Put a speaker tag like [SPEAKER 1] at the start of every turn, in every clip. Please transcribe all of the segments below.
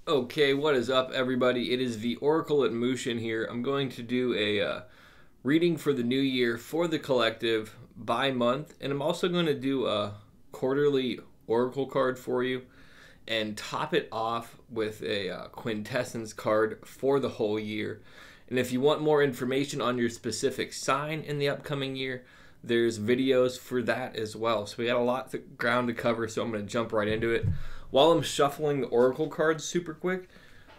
[SPEAKER 1] Okay, what is up, everybody? It is the Oracle at Mushin here. I'm going to do a reading for the new year for the collective by month, and I'm also going to do a quarterly Oracle card for you and top it off with a Quintessence card for the whole year. And if you want more information on your specific sign in the upcoming year, there's videos for that as well. So we got a lot of ground to cover, so I'm going to jump right into it. While I'm shuffling the Oracle cards super quick,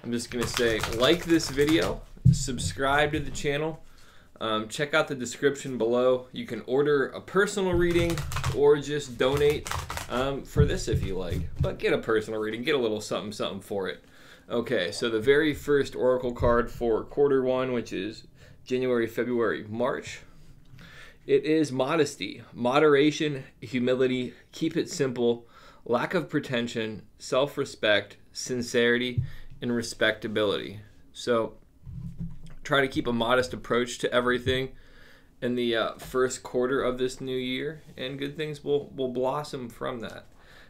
[SPEAKER 1] I'm just going to say like this video, subscribe to the channel, check out the description below. You can order a personal reading or just donate for this if you like. But get a personal reading, get a little something something for it. Okay, so the very first Oracle card for quarter one, which is January, February, March. It is Modesty, moderation, humility, keep it simple, lack of pretension, self-respect, sincerity, and respectability. So try to keep a modest approach to everything in the first quarter of this new year, and good things will blossom from that.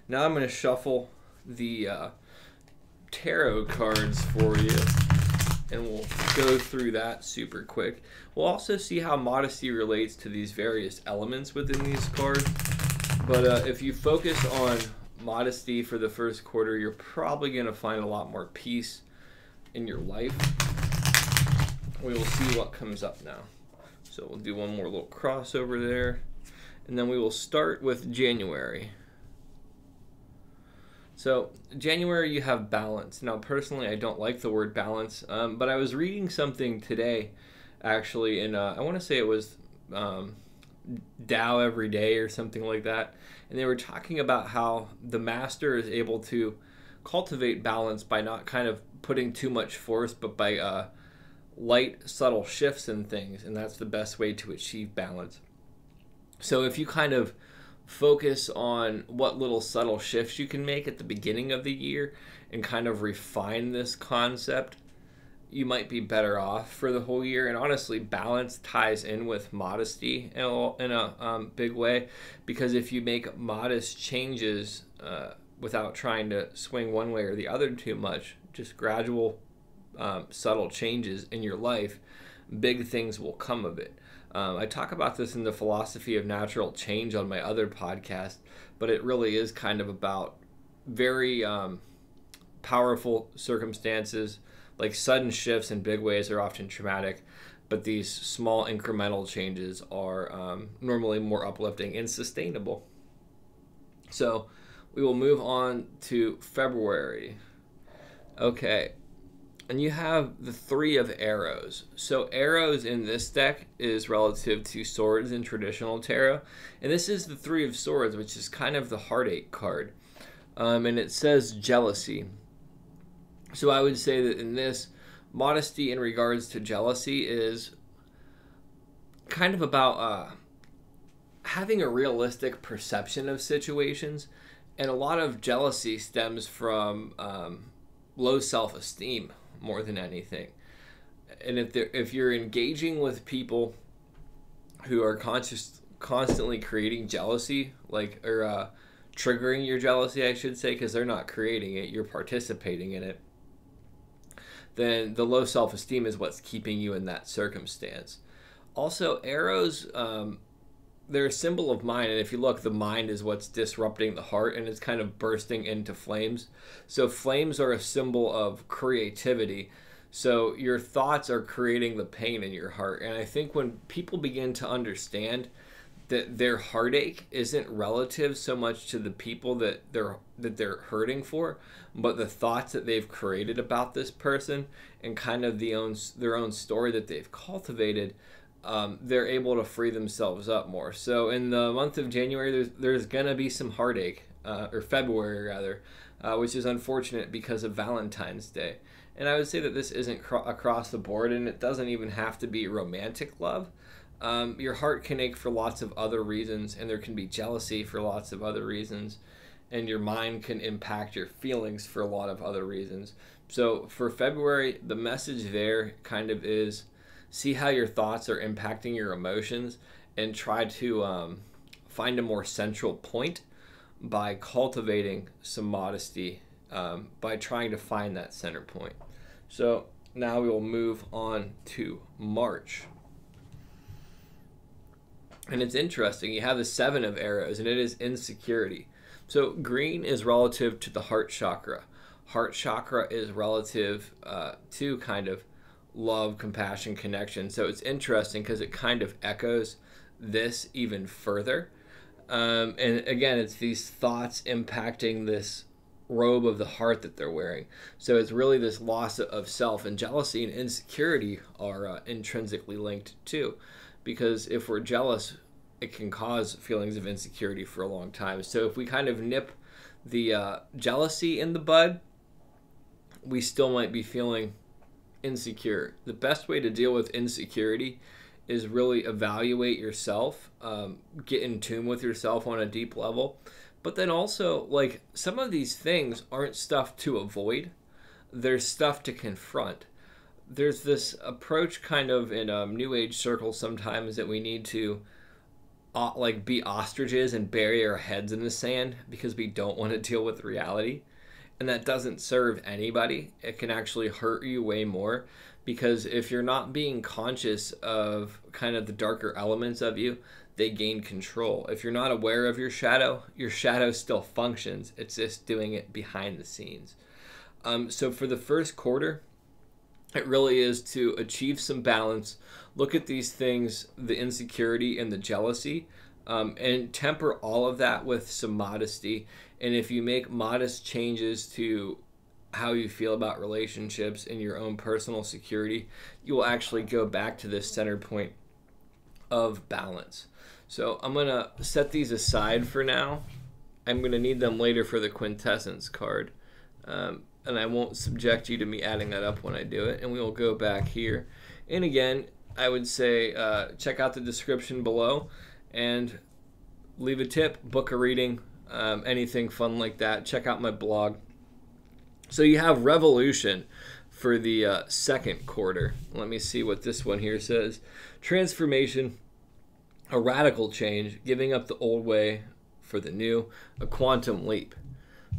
[SPEAKER 1] Now I'm going to shuffle the tarot cards for you, and we'll go through that super quick. We'll also see how modesty relates to these various elements within these cards. But if you focus on modesty for the first quarter, you're probably going to find a lot more peace in your life. We will see what comes up now. So we'll do one more little crossover there. And then we will start with January. So January, you have balance. Now, personally, I don't like the word balance, but I was reading something today, actually, and I want to say it was Tao Every Day or something like that, and they were talking about how the master is able to cultivate balance by not kind of putting too much force, but by light, subtle shifts in things, and that's the best way to achieve balance. So if you kind of focus on what little subtle shifts you can make at the beginning of the year and kind of refine this concept, you might be better off for the whole year. And honestly, balance ties in with modesty in a big way, because if you make modest changes without trying to swing one way or the other too much, just gradual subtle changes in your life, big things will come of it. I talk about this in the philosophy of natural change on my other podcast, but it really is kind of about very powerful circumstances. Like sudden shifts in big ways are often traumatic, but these small incremental changes are normally more uplifting and sustainable. So we will move on to February. Okay. And you have the Three of Arrows. So arrows in this deck is relative to swords in traditional tarot. And this is the Three of Swords, which is kind of the heartache card. And it says jealousy. So I would say that in this, modesty in regards to jealousy is kind of about having a realistic perception of situations. And a lot of jealousy stems from low self-esteem more than anything. And if you're engaging with people who are constantly creating jealousy, or triggering your jealousy, I should say, because they're not creating it, you're participating in it, then the low self-esteem is what's keeping you in that circumstance. Also, arrows, they're a symbol of mind, and if you look, the mind is what's disrupting the heart, and it's kind of bursting into flames. So flames are a symbol of creativity. So your thoughts are creating the pain in your heart. And I think when people begin to understand that their heartache isn't relative so much to the people that they're hurting for, but the thoughts that they've created about this person and kind of their own story that they've cultivated, they're able to free themselves up more. So in the month of January, there's going to be some heartache, or February rather, which is unfortunate because of Valentine's Day. And I would say that this isn't across the board, and it doesn't even have to be romantic love. Your heart can ache for lots of other reasons, and there can be jealousy for lots of other reasons, and your mind can impact your feelings for a lot of other reasons. So for February, the message there kind of is, see how your thoughts are impacting your emotions and try to find a more central point by cultivating some modesty by trying to find that center point. So now we will move on to March. And it's interesting. You have the 7 of arrows, and it is insecurity. So green is relative to the heart chakra. Heart chakra is relative to kind of love, compassion, connection. So it's interesting because it kind of echoes this even further. And again, it's these thoughts impacting this robe of the heart that they're wearing. So it's really this loss of self, and jealousy and insecurity are intrinsically linked too, because if we're jealous, it can cause feelings of insecurity for a long time. So if we kind of nip the jealousy in the bud, we still might be feeling insecure. The best way to deal with insecurity is really evaluate yourself, get in tune with yourself on a deep level. But then also, like, some of these things aren't stuff to avoid. There's stuff to confront. There's this approach kind of in New Age circles sometimes that we need to like be ostriches and bury our heads in the sand because we don't want to deal with reality. And that doesn't serve anybody. It can actually hurt you way more, because if you're not being conscious of kind of the darker elements of you, they gain control. If you're not aware of your shadow still functions. It's just doing it behind the scenes. So for the first quarter, it really is to achieve some balance, look at these things, the insecurity and the jealousy, and temper all of that with some modesty. And if you make modest changes to how you feel about relationships and your own personal security, you will actually go back to this center point of balance. So I'm going to set these aside for now. I'm going to need them later for the Quintessence card. And I won't subject you to me adding that up when I do it. And we will go back here. And again, I would say check out the description below and leave a tip, book a reading, anything fun like that. Check out my blog. So you have Revolution for the second quarter. Let me see what this one here says. Transformation, a radical change, giving up the old way for the new, a quantum leap.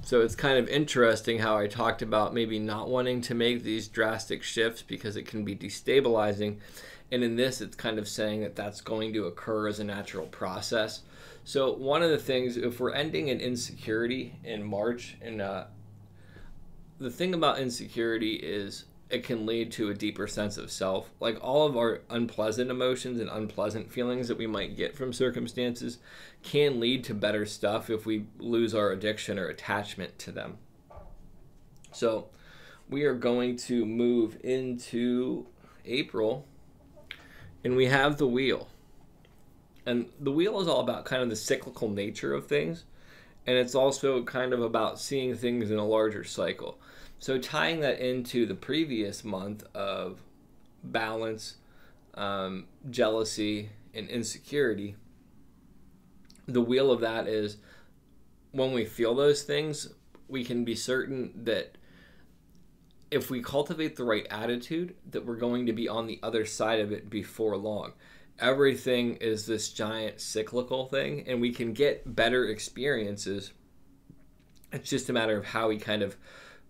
[SPEAKER 1] So it's kind of interesting how I talked about maybe not wanting to make these drastic shifts because it can be destabilizing. And in this, it's kind of saying that that's going to occur as a natural process. So one of the things, if we're ending in insecurity in March, and the thing about insecurity is it can lead to a deeper sense of self. Like all of our unpleasant emotions and unpleasant feelings that we might get from circumstances can lead to better stuff if we lose our addiction or attachment to them. So we are going to move into April, and we have the wheel. And the wheel is all about kind of the cyclical nature of things. And it's also kind of about seeing things in a larger cycle. So tying that into the previous month of balance, jealousy, and insecurity, the wheel of that is when we feel those things, we can be certain that if we cultivate the right attitude, that we're going to be on the other side of it before long. Everything is this giant cyclical thing, and we can get better experiences. It's just a matter of how we kind of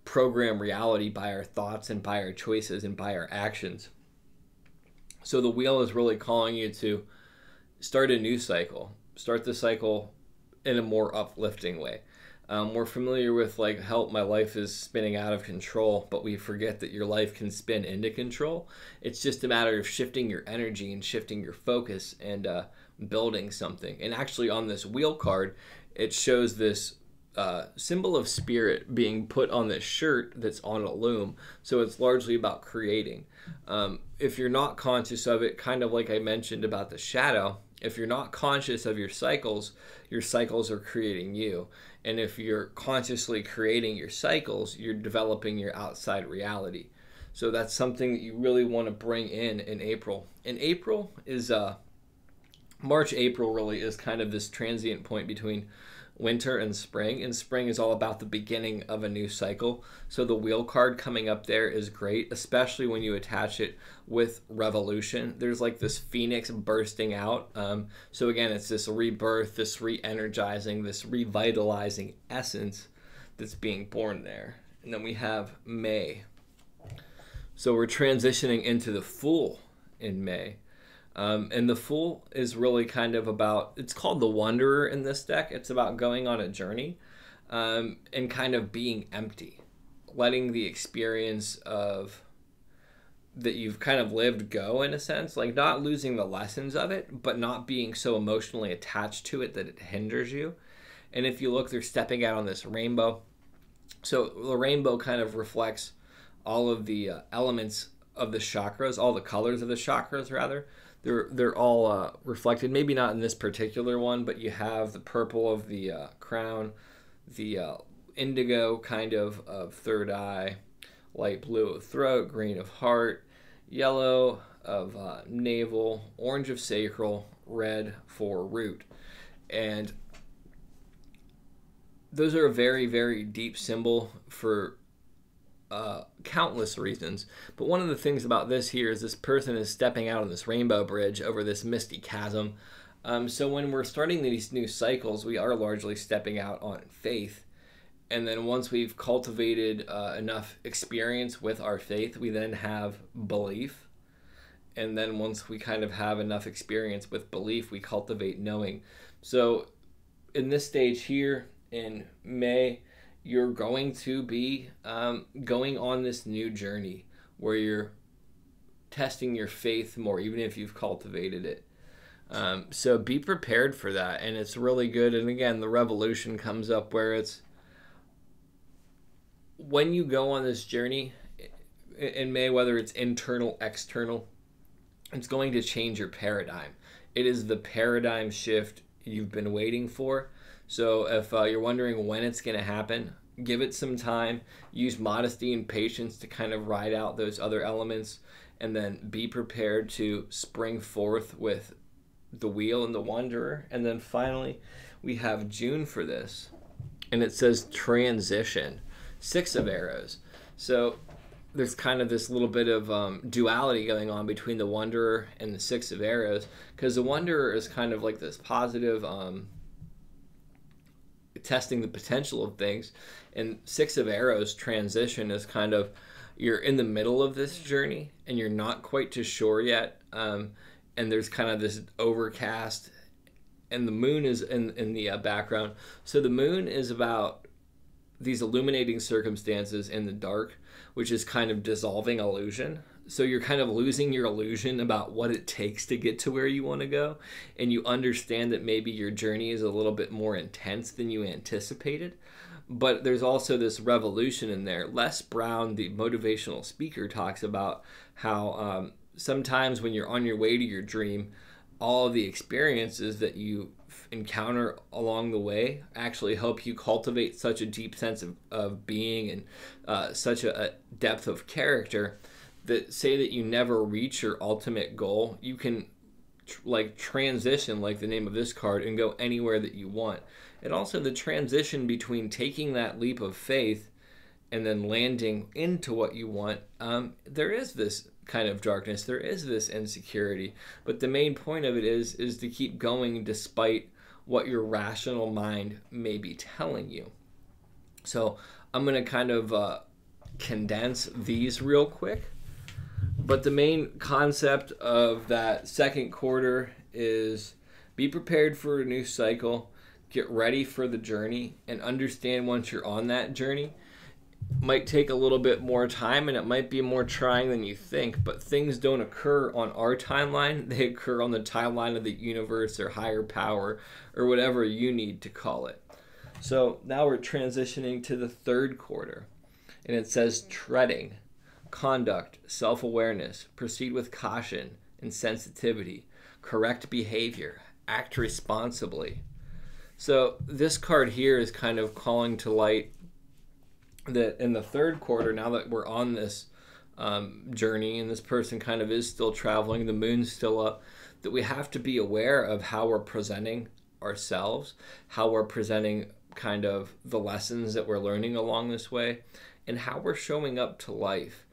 [SPEAKER 1] program reality by our thoughts and by our choices and by our actions. So the wheel is really calling you to start a new cycle. Start the cycle in a more uplifting way. We're familiar with like, help, my life is spinning out of control, but we forget that your life can spin into control. It's just a matter of shifting your energy and shifting your focus and building something. And actually on this wheel card, it shows this symbol of spirit being put on this shirt that's on a loom. So it's largely about creating. If you're not conscious of it, kind of like I mentioned about the shadow, if you're not conscious of your cycles are creating you. And if you're consciously creating your cycles, you're developing your outside reality. So that's something that you really want to bring in April. And April is, March, April really is kind of this transient point between winter and spring. And spring is all about the beginning of a new cycle. So the wheel card coming up there is great, especially when you attach it with revolution. There's like this phoenix bursting out. So again, it's this rebirth, this re-energizing, this revitalizing essence that's being born there. And then we have May. So we're transitioning into the Fool in May. And the Fool is really kind of about, it's called the Wanderer in this deck. It's about going on a journey and kind of being empty, letting the experience of that you've kind of lived go, in a sense, like not losing the lessons of it, but not being so emotionally attached to it that it hinders you. And if you look, they're stepping out on this rainbow. So the rainbow kind of reflects all of the elements of the chakras, all the colors of the chakras, rather. They're all reflected, maybe not in this particular one, but you have the purple of the crown, the indigo kind of third eye, light blue of throat, green of heart, yellow of navel, orange of sacral, red for root. And those are a very, very deep symbol for countless reasons. But one of the things about this here is this person is stepping out on this rainbow bridge over this misty chasm. So when we're starting these new cycles, we are largely stepping out on faith. And then once we've cultivated enough experience with our faith, we then have belief. And then once we kind of have enough experience with belief, we cultivate knowing. So in this stage here in May, you're going to be going on this new journey where you're testing your faith more, even if you've cultivated it. So be prepared for that. And it's really good. And again, the revolution comes up where it's, when you go on this journey in May, whether it's internal, external, it's going to change your paradigm. It is the paradigm shift you've been waiting for. So if you're wondering when it's going to happen, give it some time. Use modesty and patience to kind of ride out those other elements, and then be prepared to spring forth with the Wheel and the Wanderer. And then finally, we have June for this, and it says transition. 6 of arrows. So there's kind of this little bit of duality going on between the Wanderer and the 6 of arrows, because the Wanderer is kind of like this positive testing the potential of things, and 6 of arrows transition is kind of, you're in the middle of this journey and you're not quite too sure yet, and there's kind of this overcast, and the moon is in the background. So the moon is about these illuminating circumstances in the dark, which is kind of dissolving illusion. So you're kind of losing your illusion about what it takes to get to where you want to go, and you understand that maybe your journey is a little bit more intense than you anticipated. But there's also this revolution in there. Les Brown, the motivational speaker, talks about how sometimes when you're on your way to your dream, all of the experiences that you encounter along the way actually help you cultivate such a deep sense of being and such a depth of character that, say that you never reach your ultimate goal, you can transition, like the name of this card, and go anywhere that you want. And also the transition between taking that leap of faith and then landing into what you want, there is this kind of darkness, there is this insecurity, but the main point of it is to keep going despite what your rational mind may be telling you. So I'm going to kind of condense these real quick, but the main concept of that second quarter is be prepared for a new cycle, get ready for the journey, and understand once you're on that journey, might take a little bit more time and it might be more trying than you think, but things don't occur on our timeline. They occur on the timeline of the universe or higher power or whatever you need to call it. So now we're transitioning to the third quarter, and it says treading, conduct, self-awareness, proceed with caution and sensitivity, correct behavior, act responsibly. So this card here is kind of calling to light that in the third quarter, now that we're on this journey and this person kind of is still traveling, the moon's still up, that we have to be aware of how we're presenting ourselves, how we're presenting kind of the lessons that we're learning along this way, and how we're showing up to life.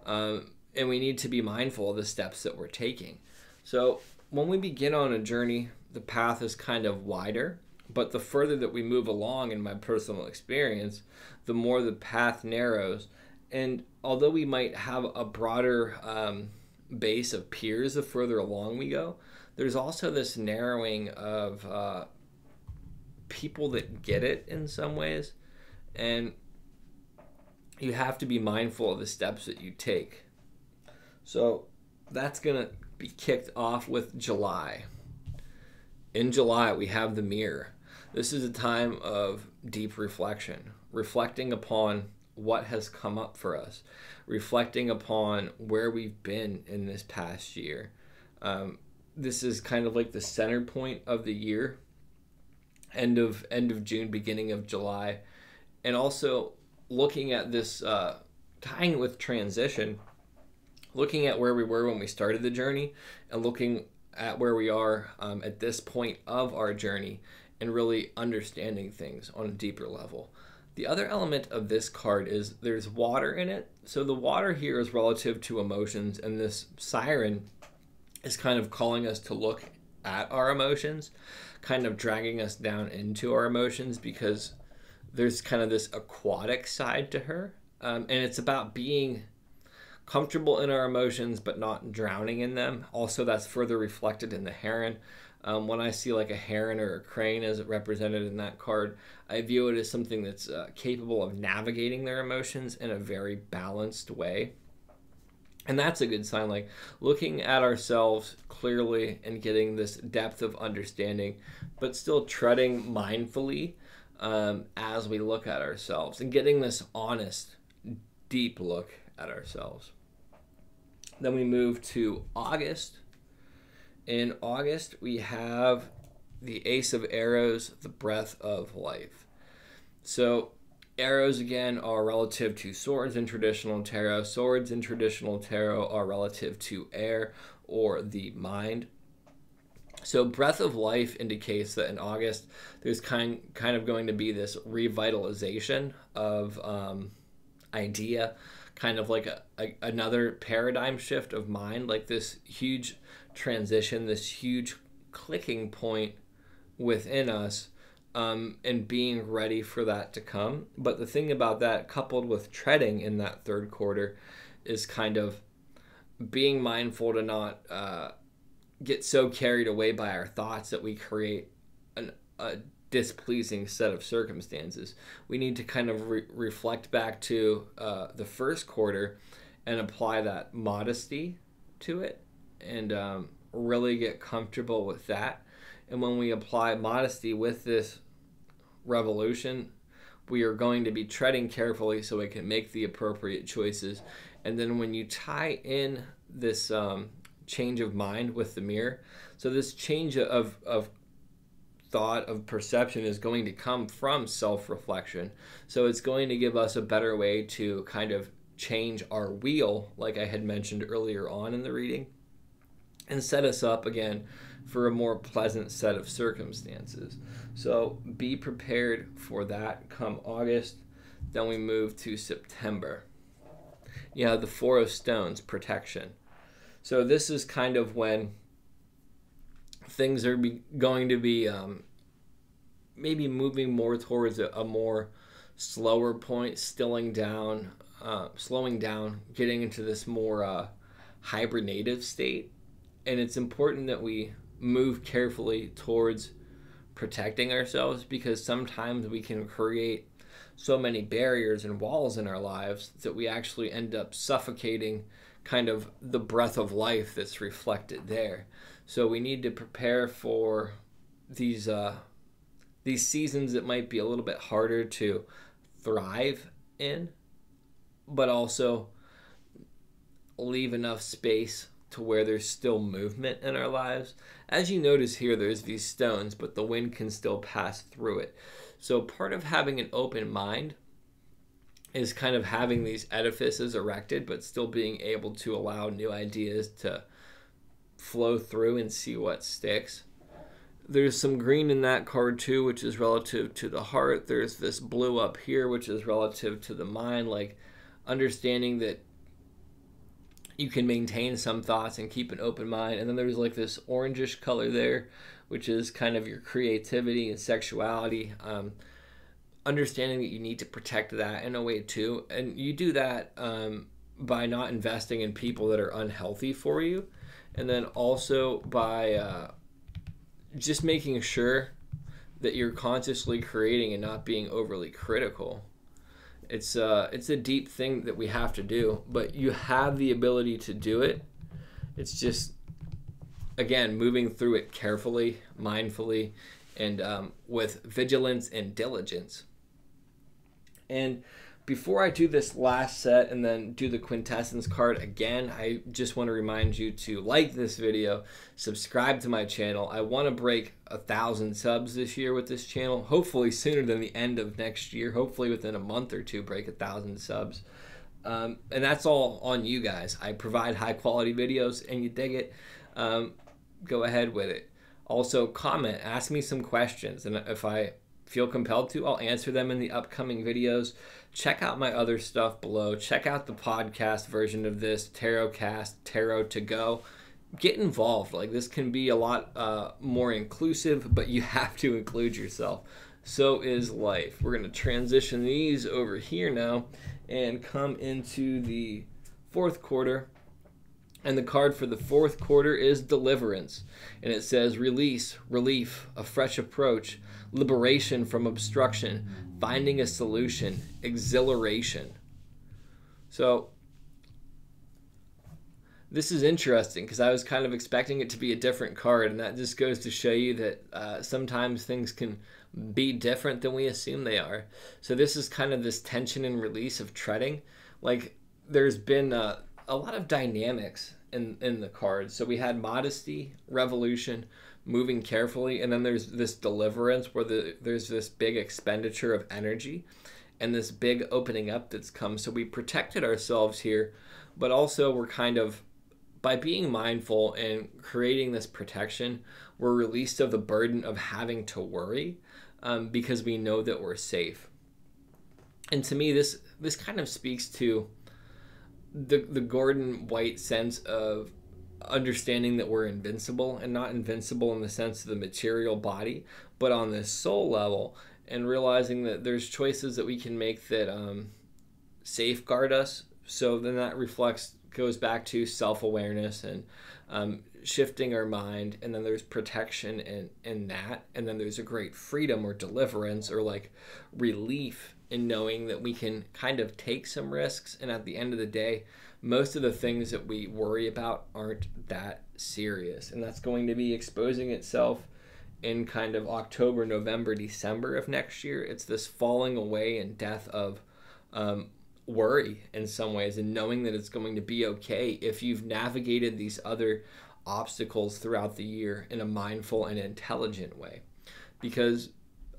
[SPEAKER 1] And we need to be mindful of the steps that we're taking. So when we begin on a journey, the path is kind of wider. But the further that we move along in my personal experience, the more the path narrows. And although we might have a broader base of peers the further along we go, there's also this narrowing of people that get it in some ways. And you have to be mindful of the steps that you take. So that's going to be kicked off with July. In July, we have the mirror. This is a time of deep reflection, reflecting upon what has come up for us, reflecting upon where we've been in this past year. This is kind of like the center point of the year, end of June, beginning of July, and also looking at this, tying with transition, looking at where we were when we started the journey, and looking at where we are at this point of our journey, and really understanding things on a deeper level. The other element of this card is there's water in it. So the water here is relative to emotions, and this siren is kind of calling us to look at our emotions, kind of dragging us down into our emotions, because there's kind of this aquatic side to her. And it's about being comfortable in our emotions but not drowning in them. Also, that's further reflected in the heron. When I see like a heron or a crane as represented in that card, I view it as something that's capable of navigating their emotions in a very balanced way. And that's a good sign, like looking at ourselves clearly and getting this depth of understanding, but still treading mindfully as we look at ourselves and getting this honest, deep look at ourselves. Then we move to August. In August, we have the Ace of Arrows, the Breath of Life. So arrows, again, are relative to swords in traditional tarot. Swords in traditional tarot are relative to air or the mind. So Breath of Life indicates that in August, there's kind of going to be this revitalization of idea, kind of like another paradigm shift of mind, like this huge transition, this huge clicking point within us, and being ready for that to come. But the thing about that, coupled with treading in that third quarter, is kind of being mindful to not get so carried away by our thoughts that we create a displeasing set of circumstances. We need to kind of reflect back to the first quarter and apply that modesty to it, and really get comfortable with that. And when we apply modesty with this revolution, we are going to be treading carefully so we can make the appropriate choices. And then when you tie in this change of mind with the mirror, so this change of thought, of perception, is going to come from self-reflection. So it's going to give us a better way to kind of change our wheel, like I had mentioned earlier on in the reading, and set us up again for a more pleasant set of circumstances. So be prepared for that come August. Then we move to September. You have the Four of Stones, protection. So this is kind of when things are going to be maybe moving more towards a more slower point, slowing down, getting into this more hibernative state. And it's important that we move carefully towards protecting ourselves, because sometimes we can create so many barriers and walls in our lives that we actually end up suffocating kind of the breath of life that's reflected there. So we need to prepare for these seasons that might be a little bit harder to thrive in, but also leave enough space to where there's still movement in our lives. As you notice here, there's these stones, but the wind can still pass through it. So part of having an open mind is kind of having these edifices erected, but still being able to allow new ideas to flow through and see what sticks. There's some green in that card too, which is relative to the heart. There's this blue up here, which is relative to the mind, like understanding that you can maintain some thoughts and keep an open mind. And then there's like this orangish color there, which is kind of your creativity and sexuality. Understanding that you need to protect that in a way too. And you do that by not investing in people that are unhealthy for you. And then also by just making sure that you're consciously creating and not being overly critical. It's a deep thing that we have to do, but you have the ability to do it. It's just, again, moving through it carefully, mindfully, and with vigilance and diligence. And before I do this last set and then do the Quintessence card again, I just want to remind you to like this video, subscribe to my channel. I want to break 1,000 subs this year with this channel, hopefully sooner than the end of next year, hopefully within a month or two, break 1,000 subs. And that's all on you guys. I provide high quality videos and you dig it, go ahead with it. Also comment, ask me some questions, and if I feel compelled to, I'll answer them in the upcoming videos. Check out my other stuff below. Check out the podcast version of this, Tarotcast, Tarot to Go. Get involved. Like, this can be a lot more inclusive, but you have to include yourself. So is life. We're going to transition these over here now and come into the fourth quarter. And the card for the fourth quarter is Deliverance. And it says release, relief, a fresh approach, liberation from obstruction, finding a solution, exhilaration. So this is interesting because I was kind of expecting it to be a different card, and that just goes to show you that sometimes things can be different than we assume they are. So this is kind of this tension and release of treading. Like, there's been a lot of dynamics in the cards. So we had Modesty, Revolution, moving carefully, and then there's this Deliverance where there's this big expenditure of energy and this big opening up that's come. So we protected ourselves here, but also we're kind of, by being mindful and creating this protection, we're released of the burden of having to worry because we know that we're safe. And to me, this kind of speaks to the Gordon White sense of understanding that we're invincible, and not invincible in the sense of the material body, but on this soul level, and realizing that there's choices that we can make that safeguard us. So then that goes back to self-awareness and shifting our mind, and then there's protection in that, and then there's a great freedom or deliverance or like relief in knowing that we can kind of take some risks, and at the end of the day, most of the things that we worry about aren't that serious. And that's going to be exposing itself in kind of October, November, December of next year. It's this falling away and death of worry in some ways, and knowing that it's going to be okay if you've navigated these other obstacles throughout the year in a mindful and intelligent way. Because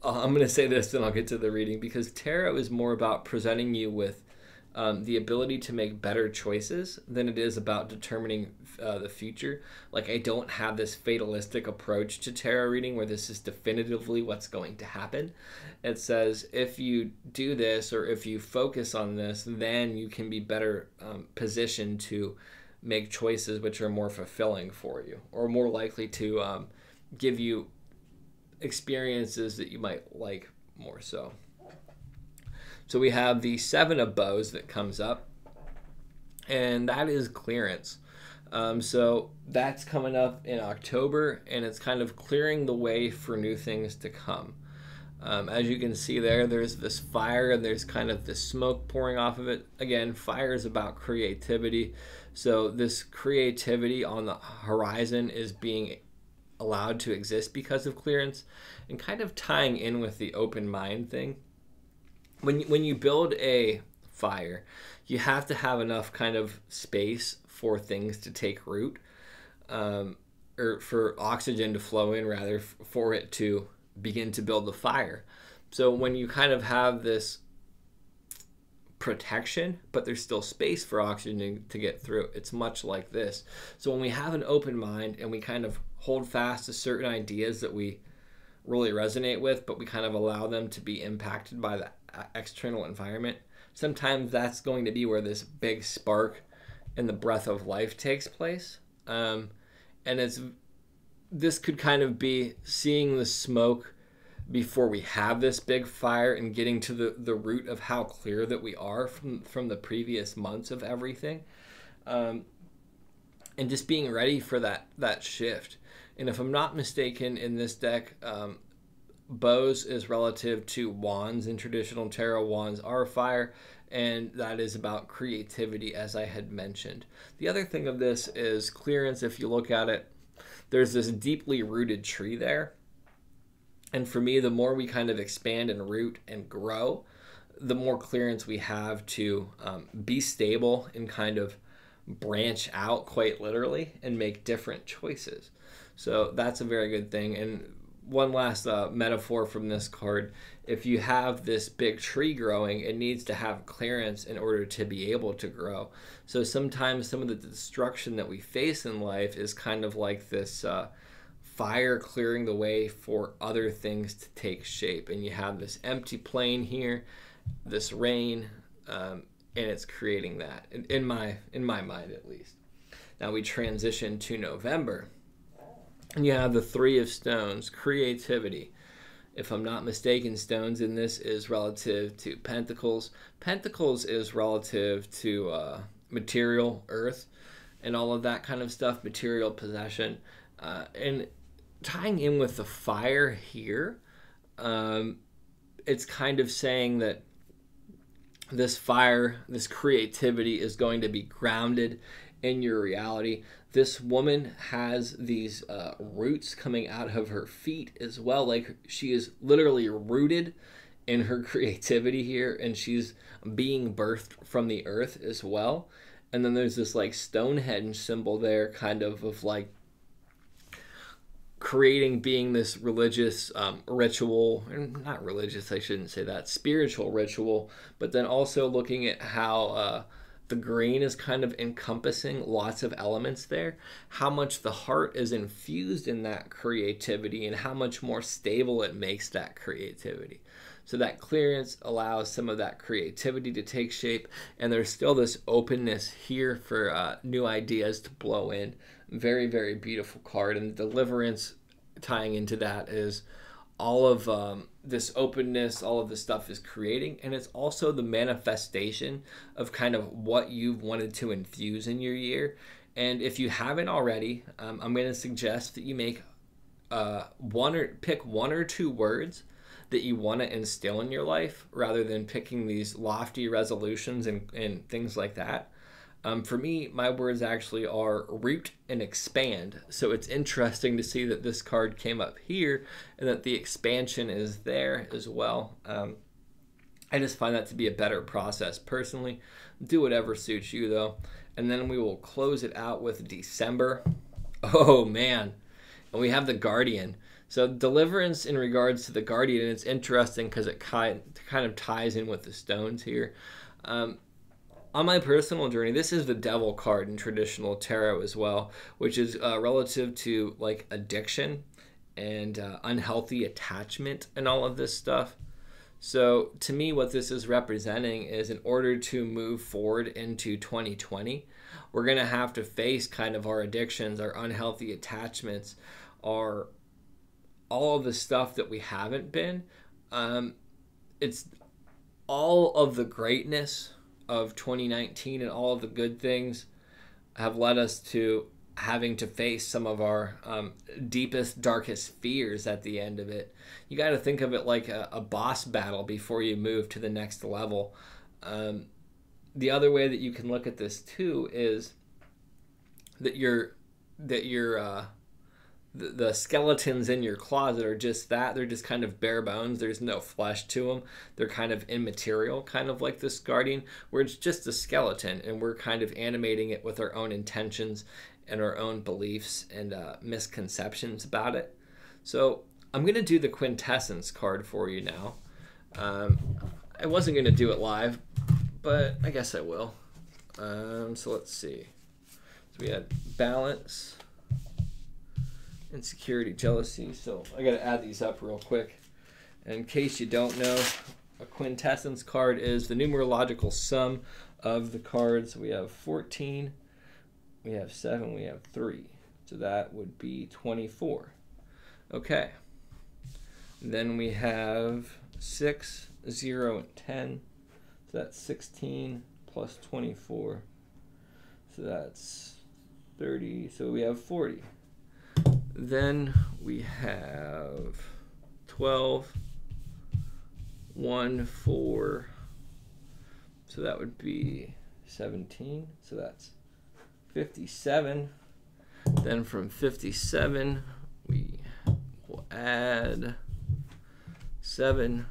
[SPEAKER 1] I'm going to say this, then I'll get to the reading, because tarot is more about presenting you with the ability to make better choices than it is about determining the future. Like, I don't have this fatalistic approach to tarot reading where this is definitively what's going to happen. It says if you do this or if you focus on this, then you can be better positioned to make choices which are more fulfilling for you, or more likely to give you experiences that you might like more so. So we have the Seven of Bows that comes up, and that is clearance. So that's coming up in October, and it's kind of clearing the way for new things to come. As you can see there's this fire, and there's kind of this smoke pouring off of it. Again, fire is about creativity. So this creativity on the horizon is being allowed to exist because of clearance, and kind of tying in with the open mind thing. When you build a fire, you have to have enough kind of space for things to take root, or for oxygen to flow in, rather, for it to begin to build the fire. So when you kind of have this protection, but there's still space for oxygen to get through, it's much like this. So when we have an open mind and we kind of hold fast to certain ideas that we really resonate with, but we kind of allow them to be impacted by the external environment, sometimes that's going to be where this big spark and the breath of life takes place. And it's this could kind of be seeing the smoke before we have this big fire and getting to the root of how clear that we are from the previous months of everything. And just being ready for that shift. And if I'm not mistaken, in this deck, bows is relative to wands. In traditional tarot, wands are fire, and that is about creativity, as I had mentioned. The other thing of this is clearance. If you look at it, there's this deeply rooted tree there. And for me, the more we kind of expand and root and grow, the more clearance we have to be stable and kind of branch out quite literally and make different choices. So that's a very good thing. And one last metaphor from this card: if you have this big tree growing, it needs to have clearance in order to be able to grow. So sometimes some of the destruction that we face in life is kind of like this fire clearing the way for other things to take shape. And you have this empty plain here, this rain, and it's creating that, in my mind at least. Now we transition to November, and you have the Three of Stones, creativity. If I'm not mistaken, stones in this is relative to Pentacles. Pentacles is relative to material, earth, and all of that kind of stuff, material possession. And tying in with the fire here, it's kind of saying that this fire, this creativity is going to be grounded in your reality. This woman has these roots coming out of her feet as well. Like, she is literally rooted in her creativity here, and she's being birthed from the earth as well. And then there's this like Stonehenge symbol there, kind of like creating, being this religious ritual, and not religious, I shouldn't say that, spiritual ritual, but then also looking at how the green is kind of encompassing lots of elements there, how much the heart is infused in that creativity, and how much more stable it makes that creativity. So that clearance allows some of that creativity to take shape, and there's still this openness here for new ideas to blow in. Very, very beautiful card. And Deliverance, tying into that, is all of this openness, all of this stuff is creating, and it's also the manifestation of kind of what you've wanted to infuse in your year. And if you haven't already, I'm going to suggest that you make pick one or two words that you want to instill in your life, rather than picking these lofty resolutions and things like that. For me, my words actually are root and expand. So it's interesting to see that this card came up here and that the expansion is there as well. I just find that to be a better process personally. Do whatever suits you though. And then we will close it out with December. Oh man. And we have the Guardian. So Deliverance in regards to the Guardian, and it's interesting because it kind of ties in with the stones here. On my personal journey, this is the Devil card in traditional tarot as well, which is relative to like addiction and unhealthy attachment and all of this stuff. So to me, what this is representing is, in order to move forward into 2020, we're going to have to face kind of our addictions, our unhealthy attachments, our all of the stuff that we haven't been. It's all of the greatness of 2019 and all of the good things have led us to having to face some of our deepest, darkest fears at the end of it. You got to think of it like a boss battle before you move to the next level. The other way that you can look at this too is that the skeletons in your closet are just that. They're just kind of bare bones. There's no flesh to them. They're kind of immaterial, kind of like this Guardian, where it's just a skeleton, and we're kind of animating it with our own intentions and our own beliefs and misconceptions about it. So I'm going to do the Quintessence card for you now. I wasn't going to do it live, but I guess I will. So let's see. So we had balance, insecurity, jealousy. So I got to add these up real quick. And in case you don't know, a Quintessence card is the numerological sum of the cards. We have 14, we have 7, we have 3. So that would be 24. Okay. Then we have 6, 0, and 10. So that's 16 plus 24. So that's 30. So we have 40. Then we have 12, 1, 4. So that would be 17. So that's 57. Then from 57, we will add 7,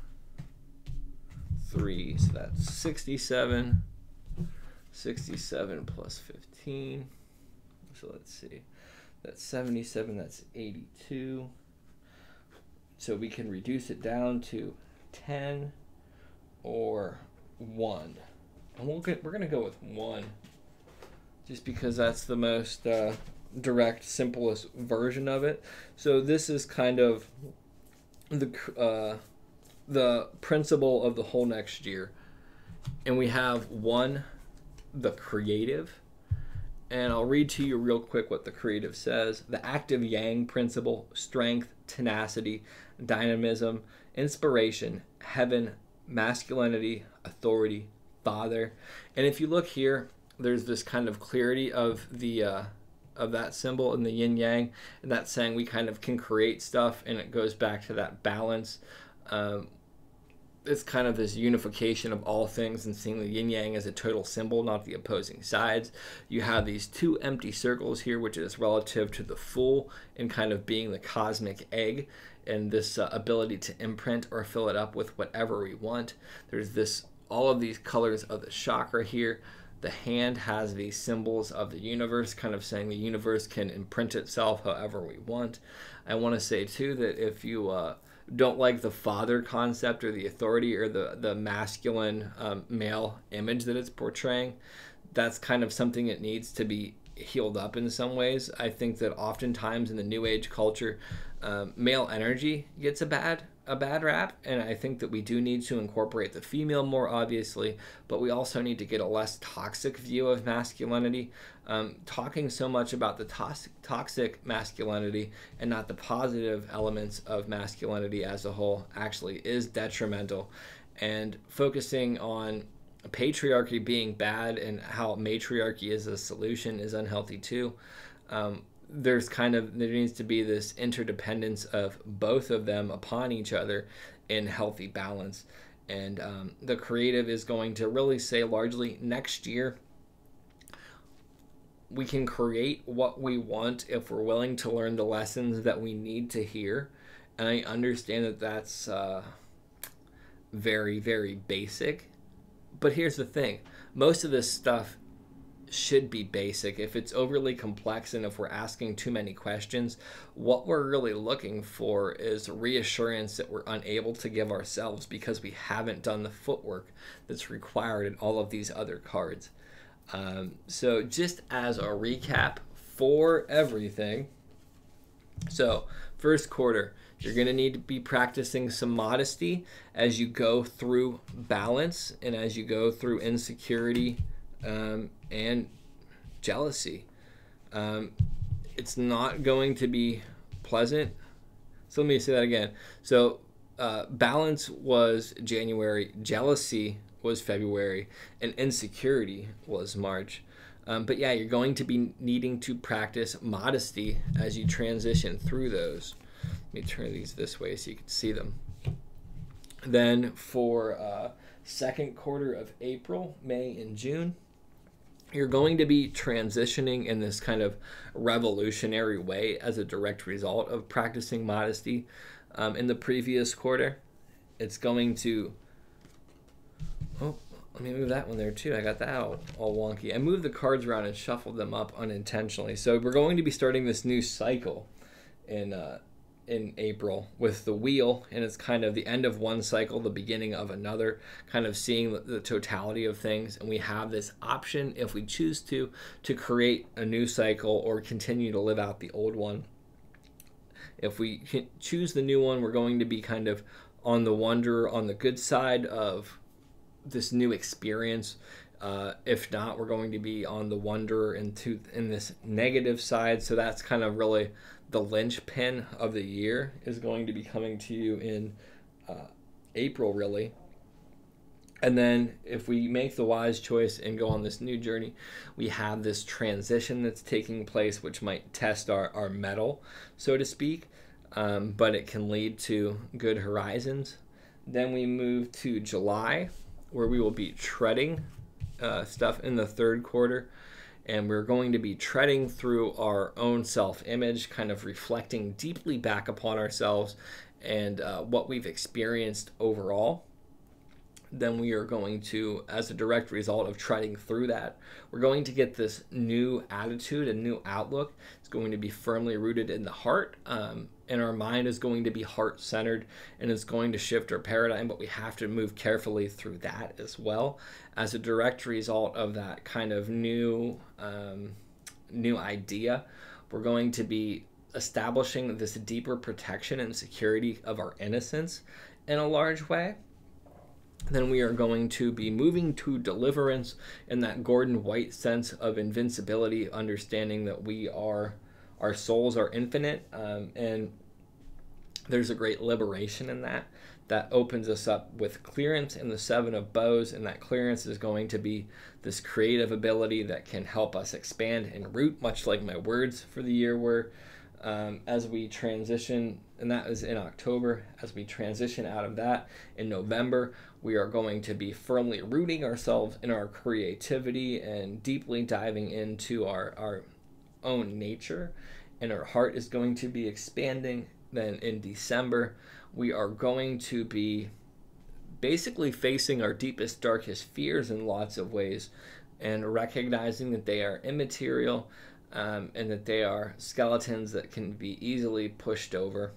[SPEAKER 1] 3. So that's 67. 67 plus 15. So let's see. That's 77. That's 82. So we can reduce it down to 10 or 1. And we're going to go with 1. Just because that's the most direct, simplest version of it. So this is kind of the principle of the whole next year. And we have 1, the creative. And I'll read to you real quick what the creative says. The active yang principle, strength, tenacity, dynamism, inspiration, heaven, masculinity, authority, father. And if you look here, there's this kind of clarity of the of that symbol in the yin yang, and that's saying we kind of can create stuff, and it goes back to that balance. It's kind of this unification of all things and seeing the yin yang as a total symbol, not the opposing sides. You have these 2 empty circles here, which is relative to the full and kind of being the cosmic egg, and this ability to imprint or fill it up with whatever we want. There's this all of these colors of the chakra here. The hand has these symbols of the universe, kind of saying the universe can imprint itself however we want. I want to say too that if you don't like the father concept or the authority or the masculine male image that it's portraying, that's kind of something that needs to be healed up in some ways. I think that oftentimes in the new age culture, male energy gets a bad rap, and I think that we do need to incorporate the female more obviously, but we also need to get a less toxic view of masculinity. Talking so much about the toxic masculinity and not the positive elements of masculinity as a whole actually is detrimental, and focusing on patriarchy being bad and how matriarchy is a solution is unhealthy too. There needs to be this interdependence of both of them upon each other in healthy balance. And the creative is going to really say largely next year, we can create what we want if we're willing to learn the lessons that we need to hear. And I understand that that's very, very basic. But here's the thing. Most of this stuff should be basic. If it's overly complex and if we're asking too many questions, what we're really looking for is reassurance that we're unable to give ourselves because we haven't done the footwork that's required in all of these other cards. So just as a recap for everything, so first quarter, you're going to need to be practicing some modesty as you go through balance and as you go through insecurity and jealousy. It's not going to be pleasant. So let me say that again. So balance was January, jealousy was February, and insecurity was March. But yeah, you're going to be needing to practice modesty as you transition through those. Let me turn these this way so you can see them. Then for second quarter of April, May, and June, you're going to be transitioning in this kind of revolutionary way as a direct result of practicing modesty. In the previous quarter, it's going to... Oh, let me move that one there too. I got that all wonky. I moved the cards around and shuffled them up unintentionally. So we're going to be starting this new cycle in April with the wheel, and it's kind of the end of one cycle, the beginning of another, kind of seeing the totality of things. And we have this option, if we choose to create a new cycle or continue to live out the old one. If we choose the new one, we're going to be kind of on the good side of this new experience. If not, we're going to be on the Wanderer in this negative side. So that's kind of really the linchpin of the year, is going to be coming to you in April, really. And then if we make the wise choice and go on this new journey, we have this transition that's taking place, which might test our mettle, so to speak, but it can lead to good horizons. Then we move to July, where we will be treading stuff in the third quarter. And we're going to be treading through our own self-image, kind of reflecting deeply back upon ourselves and what we've experienced overall. Then we are going to, as a direct result of treading through that, we're going to get this new attitude and new outlook. It's going to be firmly rooted in the heart, and our mind is going to be heart-centered, and it's going to shift our paradigm, but we have to move carefully through that as well. As a direct result of that kind of new idea, we're going to be establishing this deeper protection and security of our innocence in a large way. Then we are going to be moving to Deliverance in that Gordon White sense of invincibility, understanding that our souls are infinite, and there's a great liberation in that. That opens us up with clearance in the Seven of Bows, and that clearance is going to be this creative ability that can help us expand and root, much like my words for the year were. As we transition, and that is in October, as we transition out of that in November, we are going to be firmly rooting ourselves in our creativity and deeply diving into our own nature, and our heart is going to be expanding. Then in December, we are going to be basically facing our deepest, darkest fears in lots of ways, and recognizing that they are immaterial, and that they are skeletons that can be easily pushed over.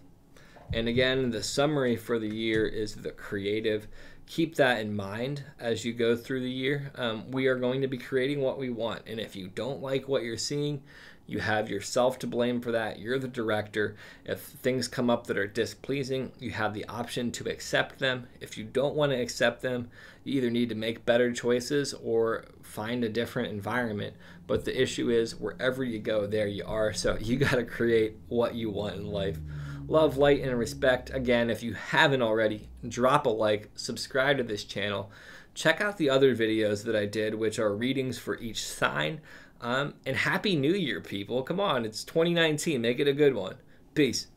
[SPEAKER 1] And again, the summary for the year is the creative. Keep that in mind as you go through the year. We are going to be creating what we want, and if you don't like what you're seeing, you have yourself to blame for that. You're the director. If things come up that are displeasing, you have the option to accept them. If you don't want to accept them, you either need to make better choices or find a different environment. But the issue is, wherever you go, there you are. So you got to create what you want in life. Love, light, and respect. Again, if you haven't already, drop a like, subscribe to this channel. Check out the other videos that I did, which are readings for each sign. And Happy New Year, people. Come on, it's 2019. Make it a good one. Peace.